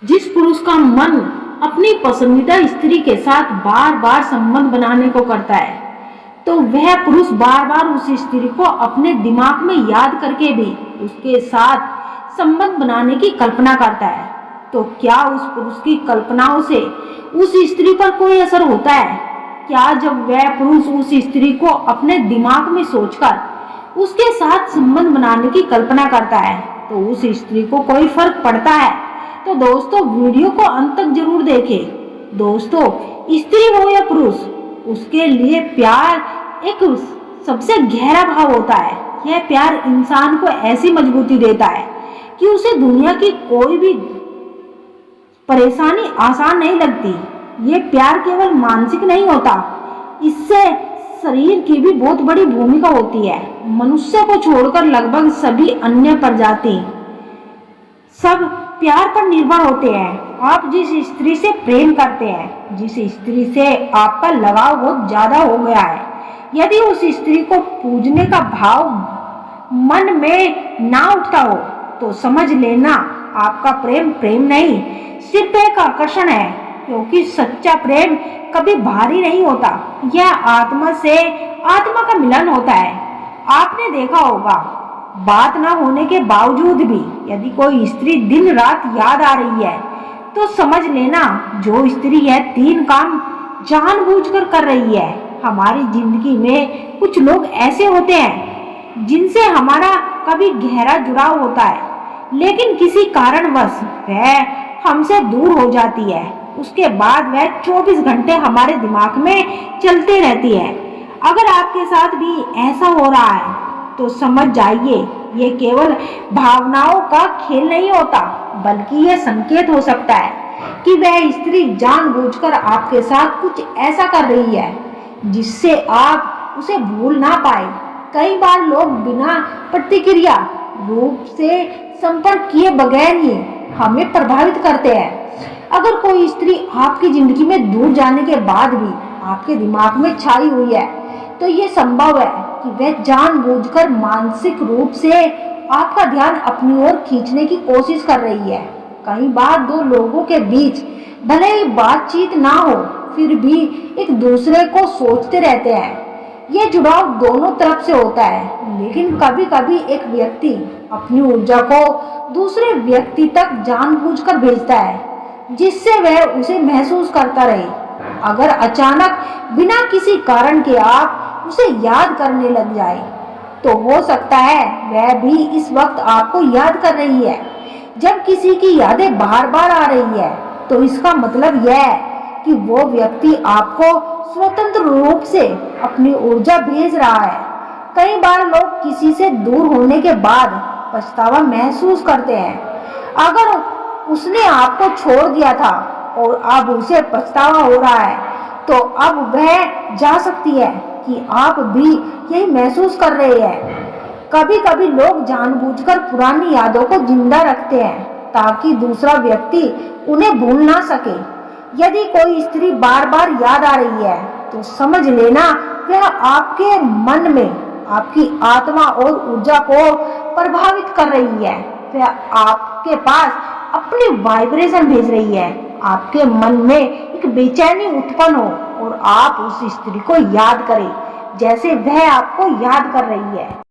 जिस पुरुष का मन अपनी पसंदीदा स्त्री के साथ बार बार संबंध बनाने को करता है, तो वह पुरुष बार बार उस स्त्री को अपने दिमाग में याद करके भी उसके साथ संबंध बनाने की कल्पना करता है। तो क्या उस पुरुष की कल्पनाओं से उस स्त्री पर कोई असर होता है? क्या जब वह पुरुष उस स्त्री को अपने दिमाग में सोचकर उसके साथ संबंध बनाने की कल्पना करता है, तो उस स्त्री को कोई फर्क पड़ता है? तो दोस्तों, वीडियो को अंत तक जरूर देखें। दोस्तों, स्त्री हो या पुरुष, उसके लिए प्यार एक सबसे गहरा भाव होता है। यह प्यार इंसान को ऐसी मजबूती देता है कि उसे दुनिया की कोई भी परेशानी आसान नहीं लगती। ये प्यार केवल मानसिक नहीं होता, इससे शरीर की भी बहुत बड़ी भूमिका होती है। मनुष्य को छोड़कर लगभग सभी अन्य प्रजाति सब प्यार पर निर्भर होते हैं। आप जिस स्त्री से प्रेम करते हैं, जिस स्त्री से आपका लगाव बहुत ज्यादा हो गया है, यदि उस स्त्री को पूजने का भाव मन में ना उठता हो, तो समझ लेना आपका प्रेम प्रेम नहीं, सिर्फ एक आकर्षण है। क्योंकि सच्चा प्रेम कभी भारी नहीं होता, यह आत्मा से आत्मा का मिलन होता है। आपने देखा होगा, बात ना होने के बावजूद भी यदि कोई स्त्री दिन रात याद आ रही है, तो समझ लेना जो स्त्री यह 3 काम जानबूझकर कर रही है। हमारी जिंदगी में कुछ लोग ऐसे होते हैं जिनसे हमारा कभी गहरा जुड़ाव होता है, लेकिन किसी कारणवश वह हमसे दूर हो जाती है। उसके बाद वह 24 घंटे हमारे दिमाग में चलती रहती है। अगर आपके साथ भी ऐसा हो रहा है, तो समझ जाइए, ये केवल भावनाओं का खेल नहीं होता, बल्कि यह संकेत हो सकता है कि वह स्त्री जानबूझकर आपके साथ कुछ ऐसा कर रही है जिससे आप उसे भूल ना पाए। कई बार लोग बिना प्रतिक्रिया रूप से संपर्क किए बगैर ही हमें प्रभावित करते हैं। अगर कोई स्त्री आपकी जिंदगी में दूर जाने के बाद भी आपके दिमाग में छाई हुई है, तो ये संभव है कि वह जानबूझकर मानसिक रूप से आपका ध्यान अपनी ओर खींचने की कोशिश कर रही है। कई बार 2 लोगों के बीच भले ही बातचीत ना हो, फिर भी एक दूसरे को सोचते रहते हैं। यह जुड़ाव दोनों तरफ से होता है, लेकिन कभी कभी एक व्यक्ति अपनी ऊर्जा को दूसरे व्यक्ति तक जानबूझकर भेजता है, जिससे वह उसे महसूस करता रहे। अगर अचानक बिना किसी कारण के आप उसे याद करने लग जाए, तो हो सकता है वह भी इस वक्त आपको याद कर रही है। जब किसी की यादें बार बार आ रही है, तो इसका मतलब यह है कि वो व्यक्ति आपको स्वतंत्र रूप से अपनी ऊर्जा भेज रहा है। कई बार लोग किसी से दूर होने के बाद पछतावा महसूस करते हैं। अगर उसने आपको छोड़ दिया था और अब उसे पछतावा हो रहा है, तो अब वह जा सकती है कि आप भी यही महसूस कर रहे हैं। कभी कभी लोग जानबूझकर पुरानी यादों को जिंदा रखते हैं, ताकि दूसरा व्यक्ति उन्हें भूल ना सके। यदि कोई स्त्री बार बार याद आ रही है, तो समझ लेना वह आपके मन में आपकी आत्मा और ऊर्जा को प्रभावित कर रही है। वह आपके पास अपनी वाइब्रेशन भेज रही है। आपके मन में एक बेचैनी उत्पन्न हो और आप उस स्त्री को याद करें, जैसे वह आपको याद कर रही है।